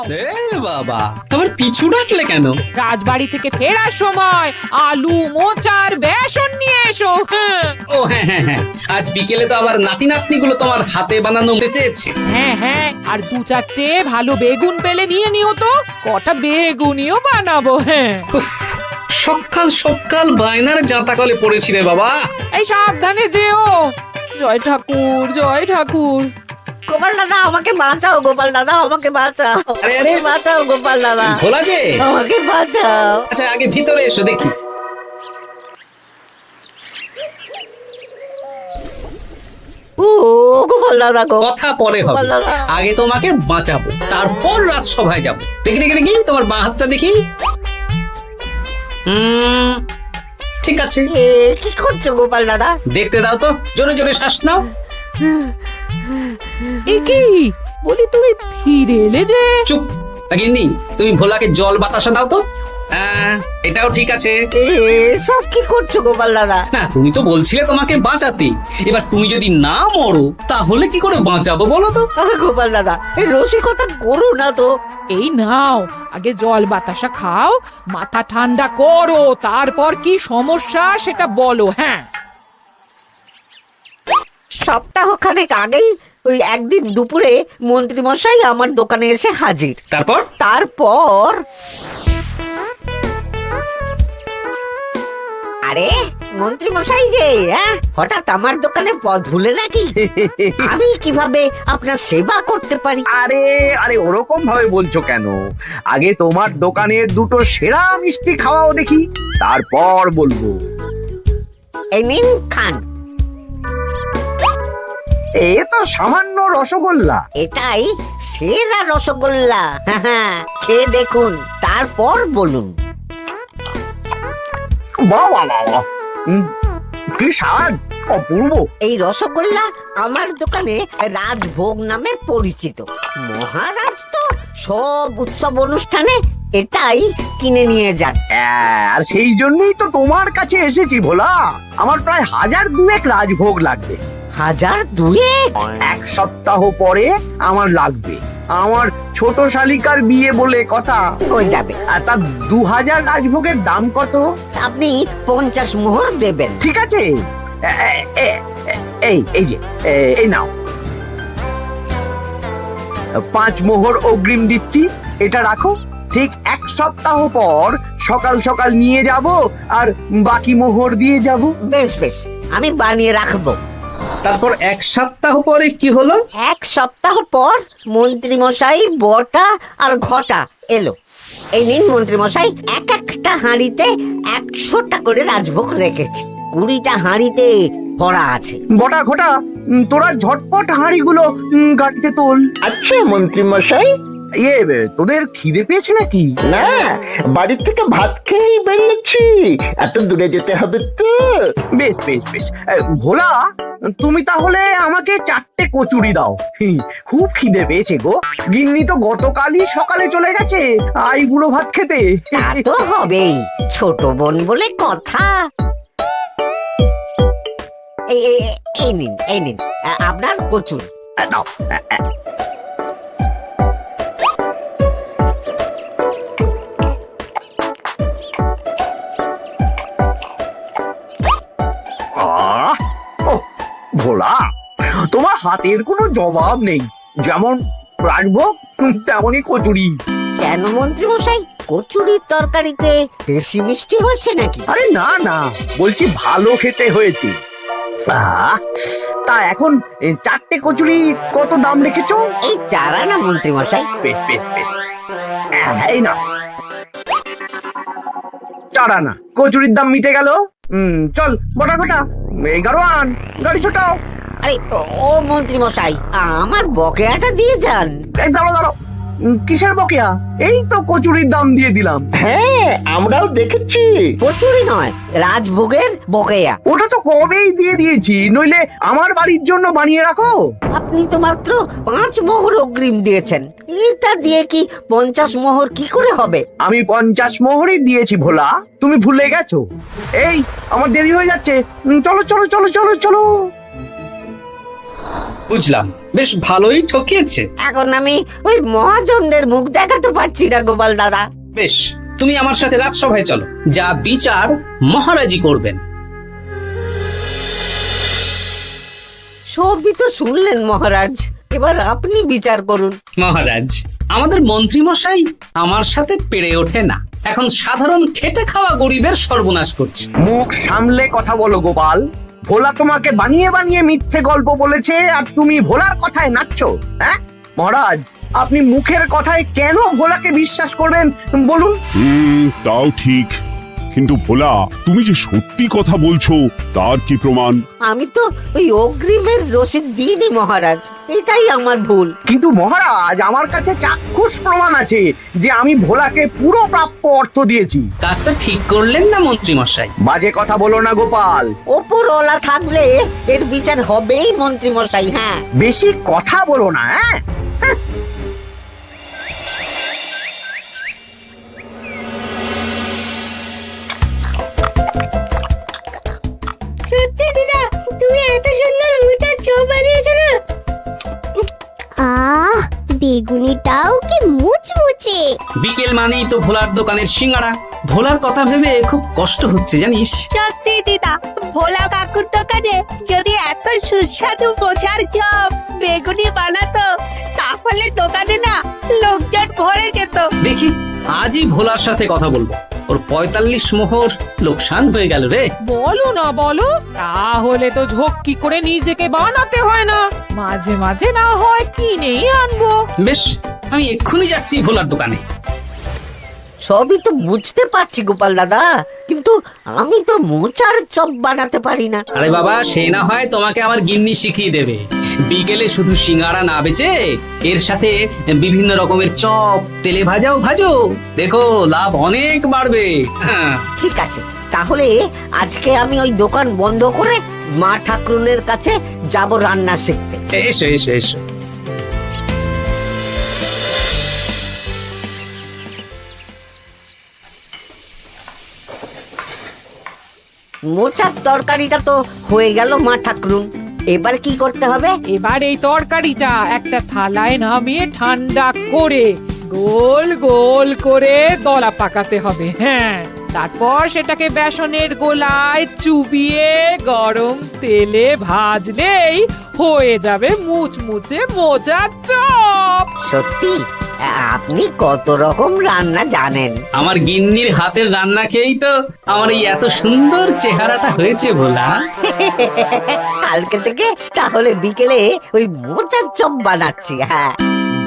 এ বাবা, আবার পিছু ডাকলে কেন? রাজবাড়ি থেকে ফেরার সময় আলু মোচার বেসন নিয়ে এসো। হ্যাঁ ও হ্যাঁ হ্যাঁ হ্যাঁ, আজ বিকেলে তো আবার নাতি নাতনি গুলো তোমার হাতে বানানো হতে চেয়েছে। হ্যাঁ হ্যাঁ, আর দু চারটে ভালো বেগুন পেলে নিয়ে নিও তো, কটা বেগুনিও বানাবো। হ্যাঁ উফ, সকাল সকাল বায়নার জাঁতা কলে পড়েছি রে বাবা। এই সাবধানে যেও। জয় ঠাকুর, জয় ঠাকুর। গোপাল দাদা আমাকে বাঁচাও, গোপাল দাদা আমাকে বাঁচাও, আরে, আরে। বাঁচাও গোপাল দাদা, ভোলা যে, আমাকে বাঁচাও। আচ্ছা আগে ভিতরে এসো দেখি। ও গোপাল দাদা গো, কথা পরে হবে, গোপাল দাদা। আগে তোমাকে বাঁচাবো, তারপর রাজসভায় যাবো। দেখি দেখি দেখি তোমার বাঁ হাতটা দেখি। ঠিক আছে, এ কি করছো গোপাল দাদা? দেখতে দাও তো, জোরে জোরে শ্বাস নাও। এ কি বলি, তুমি ফিরে এলে যে? চুপ গিন্নি, তুমি ভোলাকে জল বাতাসা দাও তো। এটাও ঠিক আছে। এ সব কি করছো গোপাল দাদা? না, তুমি তো বলছিলে তোমাকে বাঁচাতে, এবার তুমি যদি না মরো তাহলে কি করে বাঁচাবো বলো তো? গোপাল দাদা এই রসিকতা করো না তো। এই নাও, আগে জল বাতাসা খাও, মাথা ঠান্ডা করো, তারপর কি সমস্যা সেটা বলো। হ্যাঁ সপ্তাহখানেক আগেই ওই একদিন দুপুরে মন্ত্রী মশাই আমার দোকানে এসে হাজির। তারপর তারপর আরে মন্ত্রী মশাই যে হঠাৎ আমার দোকানে পদ ভুলে নাকি? আমি কিভাবে আপনার সেবা করতে পারি? আরে আরে ওরকম ভাবে বলছো কেন? আগে তোমার দোকানের দুটো সেরা মিষ্টি খাওয়াও দেখি, তারপর বলবো। এই নিন খান। এ তো সামান্য রসগোল্লা। এটাই সেরা রসগোল্লা। খেয়ে দেখুন, তারপর বলুন। বাহ বাহ বাহ বাহ। কি স্বাদ, অপূর্ব। এই রসগোল্লা আমার দোকানে রাজভোগ নামে পরিচিত। মহারাজ তো সব উৎসব অনুষ্ঠানে এটাই কিনে নিয়ে যান। আর সেই জন্যই তো তোমার কাছে এসেছি ভোলা। আমার প্রায় 1002 রাজভোগ লাগবে। 1002? এক সপ্তাহ পরে আমার লাগবে। আমার ছোট শালিকার বিয়ে বলে কথা। হয়ে যাবে। আর তার 2000 রাজভোগের দাম কত? আপনি 50 মোহর দেবেন। ঠিক আছে, এই যে এই নাও, 5 মোহর অগ্রিম দিচ্ছি, এটা রাখো। ঠিক এক সপ্তাহ পর সকাল সকাল নিয়ে যাব আর বাকি মোহর দিয়ে যাব। বেশ বেশ, আমি বানিয়ে রাখবো। তারপর এক সপ্তাহ পরে কি হলো? এক সপ্তাহ পর মন্ত্রী মশাই বটা আর ঘটা এলো। এই নিন মন্ত্রী মশাই, এক একটা হাঁড়িতে 100টা করে রাজভোগ রেখেছি। 20টা হাঁড়িতে ভরা আছে। বটা ঘটা, তোরা ঝটপট হাঁড়িগুলো গাড়িতে তোল। আচ্ছা মন্ত্রী মশাই। তোদের খিদে পেয়েছে নাকি? না, বাড়ি থেকে ভাত খেয়েই বেরিয়েছি, এত দূরে যেতে হবে তো। বেশ বেশ বেশ। ভোলা, তুমি তাহলে আমাকে 4টে কচুরি দাও। খুব খিদে পেয়েছে গো। গিন্নি তো গতকালই সকালে চলে গেছে আইবুড়ো ভাত খেতে। তা তো হবেই, ছোট বোন বলে কথা। এই নিন, এই নিন আপনার কচুর। দাও। ভোলা, তোমার হাতের কোনো জবাব নেই। যেমন রাজভোগ তেমনই কচুরি। কেন মন্ত্রী মশাই, কচুরির তরকারিতে বেশি মিষ্টি হচ্ছে নাকি? আরে না না, বলছি ভালো খেতে হয়েছে। তা এখন 4টে কচুরি কত দাম রেখেছো? এই 4 আনা মন্ত্রী মশাই। বেশ বেশ বেশ, এই না 4 আনা। কচুরির দাম মিটে গেল। চল বটা ঘটা, 11 আন, গাড়ি ছোটাও। আরে ও মন্ত্রী মশাই, আমার বকেয়াটা দিয়ে যান। এই দাঁড়াও দাঁড়াও, কিসের বকেয়া? এই তো কচুরির দাম দিয়ে দিলাম। হ্যাঁ, আমরাও দেখেছি। কচুরি নয়, রাজভোগের বকেয়া। ওটা তো কবেই দিয়ে দিয়েছি, নইলে আমার বাড়ির জন্য বানিয়ে রাখো। আপনি তো মাত্র 5 মোহর অগ্রিম দিয়েছেন, এটা দিয়ে কি 50 মোহর কি করে হবে? আমি 50 মোহরই দিয়েছি ভোলা, তুমি ভুলে গেছো। এই আমার দেরি হয়ে যাচ্ছে, চলো চলো চলো চলো চলো। বুঝলাম, বেশ ভালোই ঠকিয়েছে। এখন আমি ওই মহাজনদের মুখ দেখাতে পারছি না গোপাল দাদা। বেশ, তুমি আমার সাথে রাজসভায় চলো, যা বিচার মহারাজই করবেন। সবই তো শুনলেন মহারাজ, এবার আপনি বিচার করুন। মহারাজ, আমাদের মন্ত্রী মশাই আমার সাথে পেরে ওঠে না, এখন সাধারণ খেটে খাওয়া গরিবের সর্বনাশ করছে। মুখ সামলে কথা বলো গোপাল। ভোলা তোমাকে বানিয়ে বানিয়ে মিথ্যে গল্প বলেছে আর তুমি ভোলার কথায় নাচছো, হ্যাঁ? মহারাজ, আপনি মুখের কথায় কেন ভোলাকে বিশ্বাস করবেন বলুন? তাও ঠিক, কিন্তু ভোলা, তুমি যে সত্যি কথা বলছো তার কি প্রমাণ? আমি তো ওই অগ্রিমের রসিদ দিইনি মহারাজ, এটাই আমার ভুল। কিন্তু মহারাজ, আমার কাছে চাক্ষুষ প্রমাণ আছে যে আমি ভোলাকে পুরো প্রাপ্য অর্থ দিয়েছি। কাজটা ঠিক করলেন না মন্ত্রী মশাই? বাজে কথা বলো না গোপাল। ওপরওয়ালা থাকলে এর বিচার হবেই মন্ত্রী মশাই। হ্যাঁ, বেশি কথা বলো না, হ্যাঁ? সত্যি দিদা, তুমি এত সুন্দর মোচার চপ বানিয়েছো না? আহ, বেগুনিটাও কি মুচমুচে। বিকেল মানেই তো ভোলার দোকানের সিঙ্গাড়া। ভোলার কথা ভেবে খুব কষ্ট হচ্ছে জানিস। সত্যি দিদা, ভোলা কাকুর দোকানে যদি এত সুস্বাদু মোচার চপ বেগুনি বানাতো তাহলে দোকানে না লোকজন ভরে যেত। দেখি আজই ভোলার সাথে কথা বলবো। ওর 45 মোহর লোকসান হয়ে গেল রে। বলো না বলো, তাহলে তো ঝক্কি করে নিজেকে বানাতে হয় না, মাঝে মাঝে না হয় কিনেই আনবো। বেশ, আমি এক্ষুনি যাচ্ছি ভোলার দোকানে। সবই তো বুঝতে পারছি গোপাল দাদা, কিন্তু আমি তো মোচার চপ বানাতে পারি না। আরে বাবা, সে না হয় তোমাকে আমার গিন্নি শিখিয়ে দেবে। বিকেলে শুধু সিঙ্গাড়া না বেচে এর সাথে বিভিন্ন রকমের চপ, তেলে ভাজাও ভাজো, দেখো লাভ অনেক বাড়বে। হ্যাঁ, ঠিক আছে, তাহলে আজকে আমি ওই দোকান বন্ধ করে মা ঠাকুরনের কাছে যাব রান্না শিখতে। এসো এসো এসো। মোচার তরকারিটা তো হয়ে গেল মা ঠাকুরুন, এবার কি করতে হবে? এবার এই তরকারিটা একটা থালায় নামিয়ে ঠান্ডা করে গোল গোল করে দলা পাকাতে হবে। হ্যাঁ, তারপর সেটাকে বেসনের গোলায় চুবিয়ে গরম তেলে ভাজলেই হয়ে যাবে মুচমুচে মোচার চপ। সত্যি আপনি কত রকম রান্না জানেন। আমার গিন্নির হাতের রান্না খেয়েই তো আমার এই এত সুন্দর চেহারাটা হয়েছে ভোলা। কালকে থেকে তাহলে বিকেলে ওই মোচার চপ বানাচ্ছি। হ্যাঁ,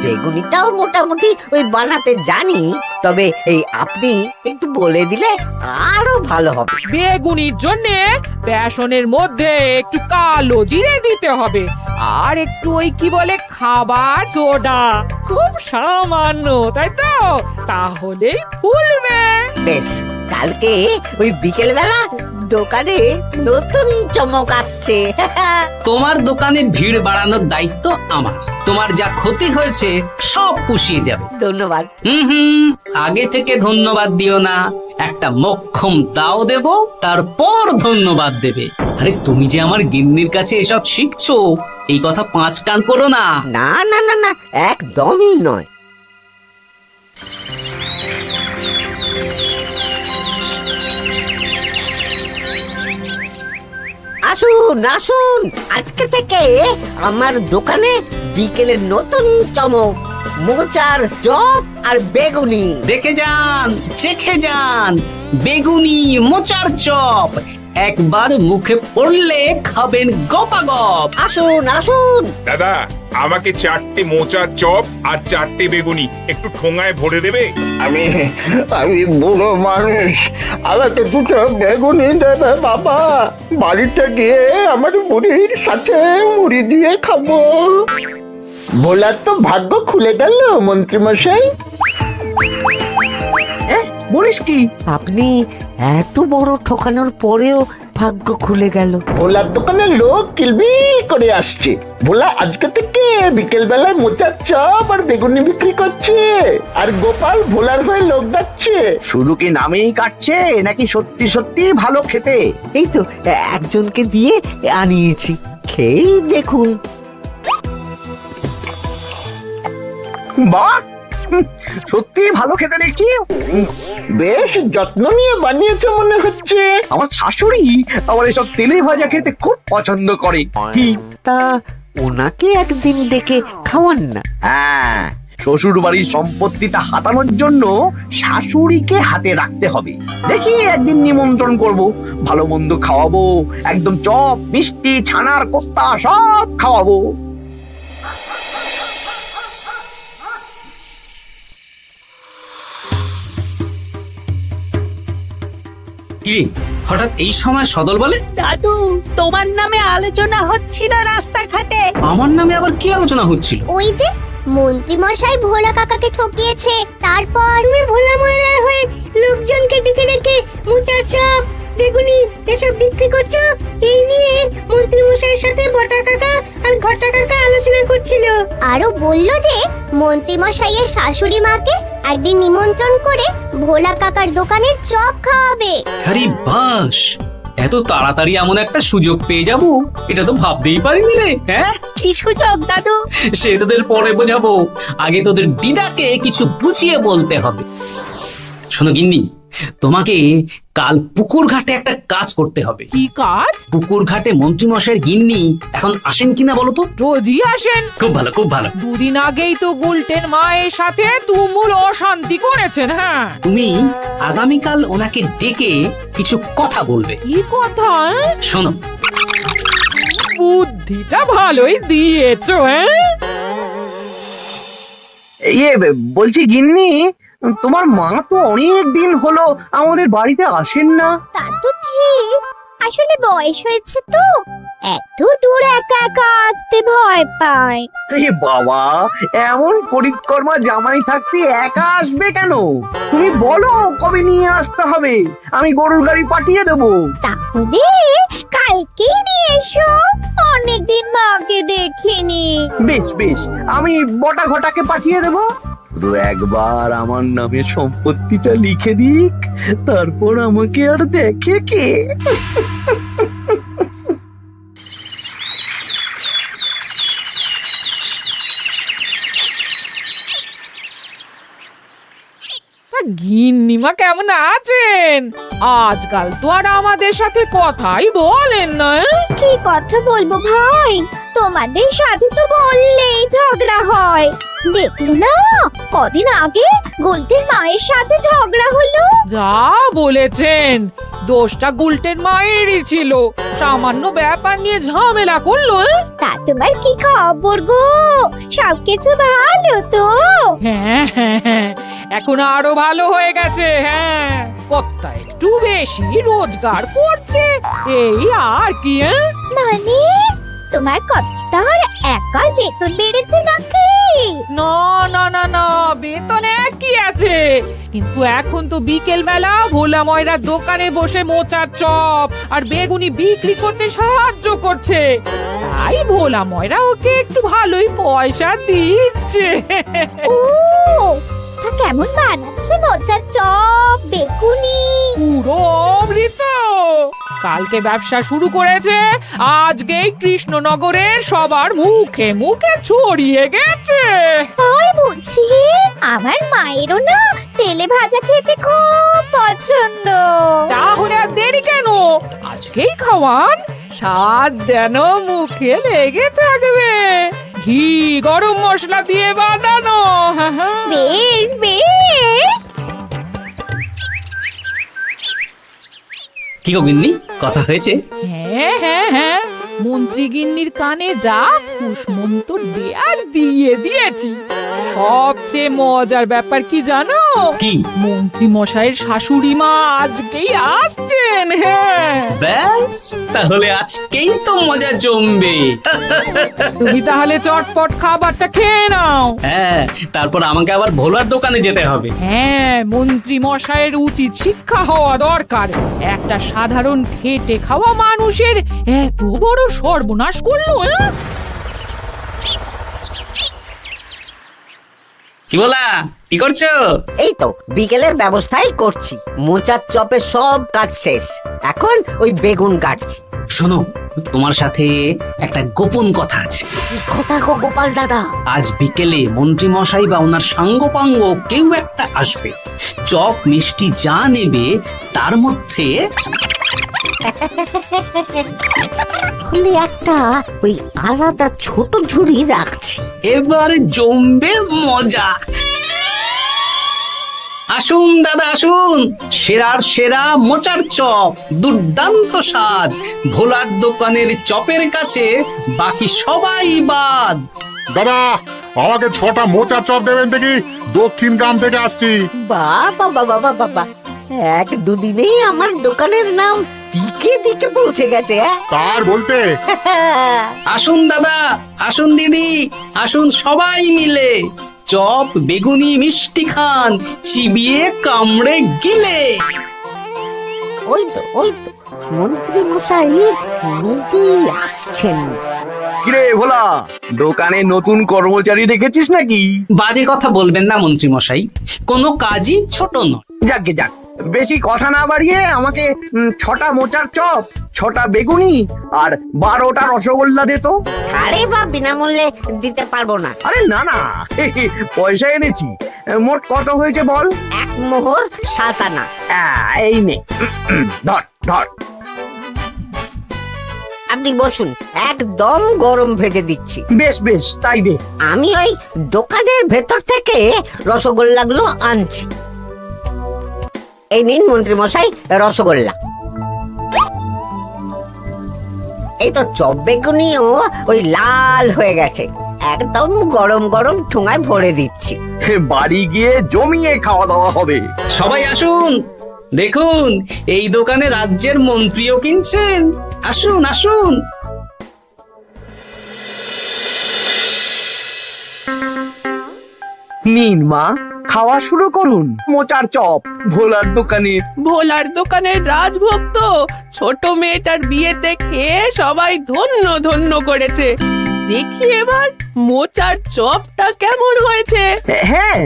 বেগুনিটাও মোটামুটি ওই বানাতে জানি, তবে এই আপনি একটু বলে দিলে আরো ভালো হবে। বেগুনির জন্য বেসনের মধ্যে একটু কালো জিরে দিতে হবে, আর একটু ওই কি বলে খাবার সোডা, খুব সামান্য, তাই তো? তাহলেই ফুলবে। বেশ, কালকে ওই বিকেল বেলা দোকানে নতুন চমক আসছে। তোমার দোকানে ভিড় বাড়ানোর দায়িত্ব আমার। তোমার যা ক্ষতি হয়েছে সব পুষিয়ে যাবে। ধন্যবাদ। আগে থেকে ধন্যবাদ দিও না, একটা মোক্ষম দাও দেব, তারপর ধন্যবাদ দেবে। আরে তুমি যে আমার গিন্নির কাছে এসব শিখছো, এই কথা 5 কান করো না। না না না না, একদমই নয়। আসুন আসুন, আজকে থেকে আমার দোকানে বিকেলের নতুন চমক, মোচার চপ আর বেগুনি। দেখে যান, চেখে যান, বেগুনি মোচার চপ একবার মুখে পড়লে খাবেন গপাগপ। আসুন আসুন। দাদা, আমাকে 4টে মোচার চপ আর 4টে বেগুনি একটু ঠোঙায় ভরে দেবে? আমি আমি বুড়ো মানুষ, আমাকে 2টো বেগুনি দেবে বাবা। বাড়িতে গিয়ে আমার মুড়ির সাথে মুড়ি দিয়ে খাবো। ভোলার তো ভাগ্য খুলে গেল মন্ত্রী মশাই। বলিস কি? আপনি এত বড় ঠকানোর পরেও ভাগ্য খুলে গেল। ভোলার দোকানে লোক কিলবিল করে আসছে। ভোলা আজকে থেকে বিকেল বেলায় মোচার চপ আর বেগুনি বিক্রি করছে, আর গোপাল ভোলার হয়ে লোক যাচ্ছে। শুধু কি নামেই কাটছে নাকি সত্যি সত্যি ভালো খেতে? এই তো একজনকে দিয়ে আনিয়েছি, খেয়েই দেখুন। বাহ, সত্যি ভালো খেতে দেখছি। বেশ যত্ন নিয়ে বানিয়েছে মনে হচ্ছে। আমার শাশুড়ি আমার এসব তেলে ভাজা খেতে খুব পছন্দ করে। কি? তা ওনাকে একদিন ডেকে খাওয়ান না। হ্যাঁ, শ্বশুর বাড়ির সম্পত্তিটা হাতানোর জন্য শাশুড়িকে হাতে রাখতে হবে। দেখি একদিন নিমন্ত্রণ করব, ভালো মন্দ খাওয়াবো, একদম চপ মিষ্টি ছানার কোপ্তা সব খাওয়াবো। কি হঠাৎ এই সময় সদল বলে? দাদু, তোমার নামে আলোচনা হচ্ছিল রাস্তাঘাটে। আমার নামে আবার কি আলোচনা হচ্ছিল? ওই যে মন্ত্রী মশাই ভোলা কাকাকে ঠকিয়েছে, তারপর তুমি ভোলা ময়রার হয়ে লোকজনকে ডেকে ডেকে মোচার চপ বেগুনি এসব বিক্রি করছো, এই নিয়ে মন্ত্রী মশাইয়ের সাথে বটা কাকা আর ঘটা কাকা আলোচনা করছিল। আরো বলল যে মন্ত্রী মশাইয়ের শাশুড়ি মাকে একদিন নিমন্ত্রণ করে ভোলা কাকার দোকানের চপ খাওয়াবে। আরে বাস, এত তাড়াতাড়ি এমন একটা সুযোগ পেয়ে যাব এটা তো ভাবতেই পারিনি রে। হ্যাঁ, কি সুযোগ দাদু? সে তোদের পরে বোঝাবো, আগে তোদের দিদাকে কিছু বুঝিয়ে বলতে হবে। শোনো গিন্নি, তোমাকে কাল পুকুর ঘাটে একটা কাজ করতে হবে। কি কাজ? পুকুর ঘাটে মন্ত্রী মশাইয়ের গিন্নি এখন আসেন কিনা বলো তো? রোজই আসেন। খুব ভালো, খুব ভালো। দুদিন আগেই তো গুলটেন মায়ের সাথে তুমুল অশান্তি করেছেন। হ্যাঁ, তুমি আগামীকাল ওনাকে ডেকে কিছু কথা বলবে। কি কথা? শোনো, বুদ্ধিটা ভালোই দিয়েছো। হ্যাঁ, ইয়ে বলছি গিন্নি, তোমার মা তো অনেক দিন হলো আমাদের বাড়িতে আসেন না। তা তো ঠিক, আসলে বয়স হয়েছে তো, এত দূর একা একা আসতে ভয় পায়। এ বাবা, এমন পরিকর্মা জামাই থাকতে একা আসবে কেন? তুমি বলো কবে নিয়ে আসতে হবে, আমি গরুর গাড়ি পাঠিয়ে দেবো। তাহলে কালকেই নিয়ে এসো, অনেকদিন মাকে দেখিনি। বেশ বেশ, আমি বটা ঘটাকে পাঠিয়ে দেবো। শুধু একবার আমার নামে সম্পত্তিটা লিখে দিক, তারপর আমাকে আর দেখে কে। তা গিন্নিমা কেমন আছেন? আজকাল তো আর আমাদের সাথে কথাই বলেন না। কি কথা বলবো ভাই, তোমাদের সাথে তো বললেই ঝগড়া হয়। দেখলে না, কদিন আগে গোলটের মায়ের সাথে ঝগড়া হলো। যা বলেছেন, দোষটা গুলটেন মায়েরই ছিল, সামান্য ব্যাপার নিয়ে ঝামেলা করলো। তা তোমার কি খবর গো, সবকিছু ভালো তো? হ্যাঁ হ্যাঁ হ্যাঁ, এখন আরো ভালো হয়ে গেছে। হ্যাঁ, কর্তা একটু বেশি রোজগার করছে, এই আর কি। মানে তোমার কর্তার একার বেতন বেড়েছে নাকি? না না না না, বেতনে কি আছে, কিন্তু এখন তো বিকেল বেলা ভোলা ময়রার দোকানে বসে মোচার চপ আর বেগুনি বিক্রি করতে সাহায্য করছে, তাই ভোলা ময়রা ওকে একটু ভালোই পয়সা দিচ্ছে। ও, তা কেমন বানাচ্ছে মোচার চপ বেগুনি? পুরো অমৃত। কালকে ব্যবসা শুরু করেছে, আজকেই কৃষ্ণনগরের সবার মুখে মুখে ছড়িয়ে গেছে। তাই বুঝি, আমার মায়েরও না তেলে ভাজা খেতে খুব পছন্দ। তাহলে আর দেরি কেন, আজকেই খাওয়ান, স্বাদ যেন মুখে লেগে থাকবে। ঘি গরম মশলা দিয়ে বানানো। হ্যাঁ, হ্যাঁ। বেশ বেশ। কি গো গিন্নি, কথা হয়েছে? হ্যাঁ হ্যাঁ হ্যাঁ, মন্ত্রী গিন্নির কানে যা খুশমন্ত দেয়ার দিয়ে দিয়েছি। সবচেয়ে মজার ব্যাপার কি জানো? কি? মন্ত্রী মশাইয়ের শাশুড়ি মা আজকেই আসছেন। হ্যাঁ, ব্যাস, তাহলে আজকেই তো মজা জমবে। তুমি তাহলে চটপট খাবারটা খেয়ে নাও। হ্যাঁ, তারপর আমাকে আবার ভোলার দোকানে যেতে হবে। হ্যাঁ, মন্ত্রী মশাইয়ের উচিত শিক্ষা হওয়া দরকার। একটা সাধারণ খেটে খাওয়া মানুষের এত বড় সর্বনাশ করলো। কি বলা, কি করছো? এই তো বিকেলের ব্যবস্থাই করছি, মোচার চপের সব কাজ শেষ, এখন ওই বেগুন কাটছি। শোনো, তোমার সাথে একটা গোপন কথা আছে। কি কথা গো গোপাল দাদা? আজ বিকেলে মন্ত্রী মশাই বা ওনার সাঙ্গপাঙ্গ কেউ একটা আসবে, চপ মিষ্টি যা নেবে তার মধ্যে তাহলে একটা ওই আলাদা ছোট ঝুড়ি রাখছি। এবার জমবে মজা। আসুন দাদা আসুন, সেরার সেরা মোচার চপ, দুর্দান্ত স্বাদ। ভোলার দোকানের চপের কাছে বাকি সবাই বাদ। দাদা আমাকে 6টা মোচা চপ দেবেন দেখি, দক্ষিণ গ্রাম থেকে আসছি। বাবা বাবা বাবা, এক দুদিনেই আমার দোকানের নাম দিকে দিকে পৌঁছে গেছে। তার বলতে আসুন দাদা আসুন দিদি, আসুন সবাই মিলে চপ বেগুনি মিষ্টি খান, চিবিয়ে কামড়ে গিলে। ওই তো মন্ত্রী মশাই নিজেই আসছেন। কিরে ভোলা, দোকানে নতুন কর্মচারী রেখেছিস নাকি? বাজে কথা বলবেন না মন্ত্রী মশাই, কোনো কাজই ছোট নয়। যাকে যাক, বেশি কথা না বাড়িয়ে আমাকে 6টা মোচার চপ, 6টা বেগুনি আর 12টা রসগোল্লা দে তো। আরে বা বিনামূল্যে দিতে পারবো না। আরে না না, পয়সা এনেছি। মোট কত হয়েছে বল? 1 মোহর 7 আনা। এই নে, ধর ধর। আপনি বসুন, একদম গরম ভেজে দিচ্ছি। বেশ বেশ, তাই দে। আমি ওই দোকানের ভেতর থেকে রসগোল্লাগুলো আনছি। এই নিন মন্ত্রী মশাই রসগোল্লা। এই তো চপ বেগুনিও ওই লাল হয়ে গেছে, একদম গরম গরম ঠোঙায় ভরে দিচ্ছি। বাড়ি গিয়ে জমিয়ে খাওয়া দাওয়া হবে। সবাই আসুন, দেখুন এই দোকানে রাজ্যের মন্ত্রীও কিনছেন। আসুন আসুন। নিন মা, খাওয়া শুরু করুন মোচার চপ ভোলার দোকানের। ভোলার দোকানের রাজভক্ত ছোট মেয়েটার বিয়েতে খেয়ে সবাই ধন্য ধন্য করেছে। দেখি এবার মোচার চপটা কেমন হয়েছে। হ্যাঁ,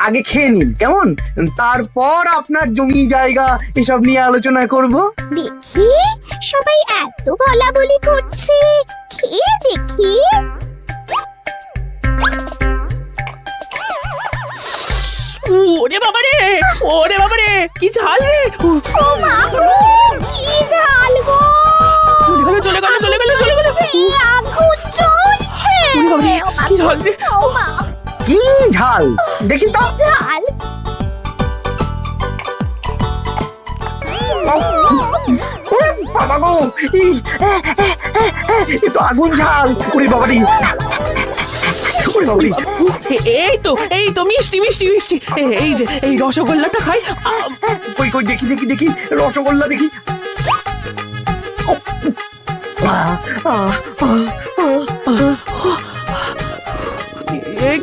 আগে খেয়ে নিন কেমন, তারপর আপনার জমি জায়গা এসব নিয়ে আলোচনা করব। দেখি সবাই এত বলা বলি করছে, খেয়ে দেখি। ওরে বাবারে, ওরে বাবারে, কি ঝাল রে! ও মা গো, কি ঝাল গো! চলে গেল চলে গেল চলে গেল চলে গেল! সেই আগুন জ্বলছে। ওরে বাবারে, কি ঝাল রে! ও মা, কি ঝাল দেখি তো। ঝাল! বাবা গো, এ তো আগুন ঝাল। ওরে বাবারি, ওরে বাবারি। এই তো মিষ্টি মিষ্টি মিষ্টি। এই যে এই রসগোল্লাটা খাই। কই কই দেখি দেখি দেখি, রসগোল্লা দেখি।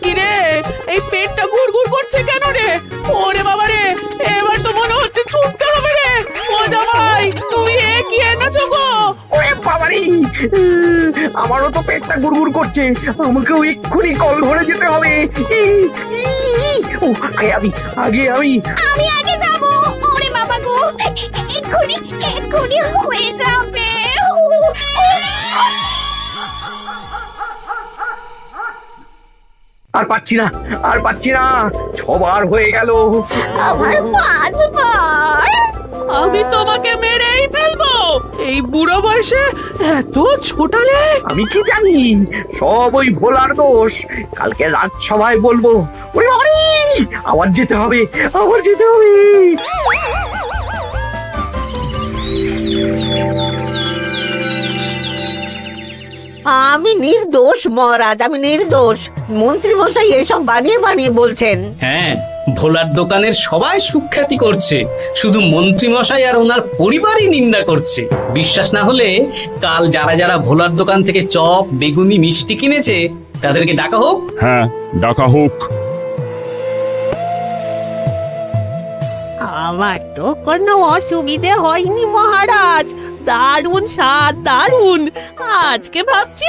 কি রে, এই পেটটা গুড়গুড় করছে কেন রে? ওরে বাবা রে, এবার তো মনে হচ্ছে ছুটতে হবে রে। ও জামাই, তুমি এ কি এনেছো গো? ওরে বাবারি, আমারও তো পেটটা গুড়গুড় করছে, আমাকেও এক্ষুনি কল ঘরে যেতে হবে। ও আগে আমি আমি আগে যাব। ওরে বাবা গো, এক্ষুনি হয়ে যাবে। আর পাচ্ছি না, আর পাচ্ছি না, 6বার হয়ে গেল। আমার 5 বার। আমি তোমাকে মেরেই ফেলবো। এই বুড়ো বয়সে এত ছোটালে? আমি কি জানি, সব ওই ভোলার দোষ। কালকে রাজসভায় বলবো। ওরে বাবারি, আবার যেতে হবে, আবার যেতে হবে। আমি নির্দোষ মহারাজ, আমি নির্দোষ। মন্ত্রী মশাই এসব বানিয়ে বানিয়ে বলছেন। হ্যাঁ, ভোলার দোকানের সবাই সুখ্যাতি করছে, শুধু মন্ত্রী মশাই আর ওনার পরিবারই নিন্দা করছে। বিশ্বাস না হলে কাল যারা যারা ভোলার দোকান থেকে চপ বেগুনি মিষ্টি কিনেছে তাদেরকে ডাকা হোক। হ্যাঁ, ডাকা হোক। আমার তো কোনো অসুবিধে হয়নি মহারাজ। দারুণ স্বাদ, দারুণ। আজকে ভাবছি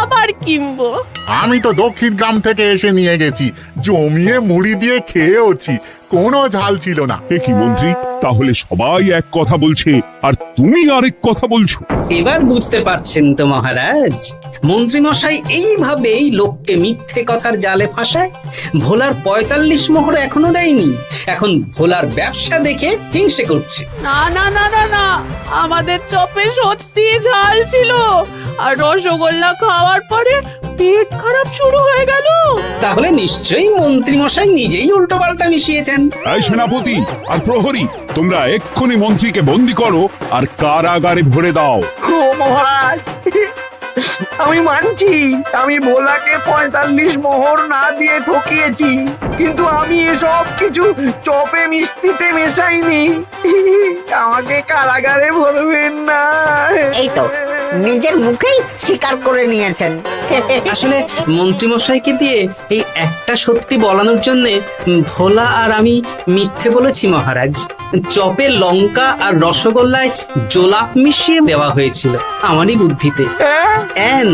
আবার কিনবো। আমি তো দক্ষিণ গ্রাম থেকে এসে নিয়ে গেছি, জমিয়ে মুড়ি দিয়ে খেয়েওছি, কোনো ঝাল ছিল না। এ কি মন্ত্রী, তাহলে সবাই এক কথা বলছে আর তুমি আরেক কথা বলছো? এবার বুঝতে পারছেন তো মহারাজ, মন্ত্রী মশাই এইভাবেই লোককে মিথ্যে কথার জালে ফাঁসায়। ভোলার ৪৫ মোহর এখনো দেয়নি, এখন ভোলার ব্যবসা দেখে হিংসে করছে। না না না না না, আমাদের চপে সত্যি ঝাল ছিল, আর রসগোল্লা খাওয়ার পরে পেট খারাপ শুরু হয়ে গেল। তাহলে নিশ্চয়ই মন্ত্রী মশাই নিজেই উল্টো পাল্টা মিশিয়েছেন। এই সেনাপতি আর প্রহরী, তোমরা এক্ষুনি মন্ত্রীকে বন্দি করো আর কারাগারে ভরে দাও। ও মহারাজ, আমি মানছি আমি ভোলাকে ৪৫ মোহর না দিয়ে ঠকিয়েছি, কিন্তু আমি এসব কিছু চপে মিষ্টিতে মেশাইনি। আমাকে কারাগারে ভরবেন না। এই তো নিজের মুখেই স্বীকার করে নিয়েছেন। আসলে মন্ত্রী মশাইকে দিয়ে এই একটা সত্যি বলানোর জন্য ভোলা আর আমি মিথ্যে বলেছি মহারাজ। চপে লঙ্কা আর রসগোল্লায় জোলাপ মিশিয়ে দেওয়া হয়েছিল আমারই বুদ্ধিতে।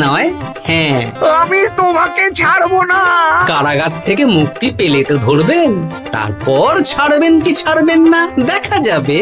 নয়, হ্যাঁ। আমি তোমাকে ছাড়বো না। কারাগার থেকে মুক্তি পেলে তো ধরবেন, তারপর ছাড়বেন কি ছাড়বেন না দেখা যাবে।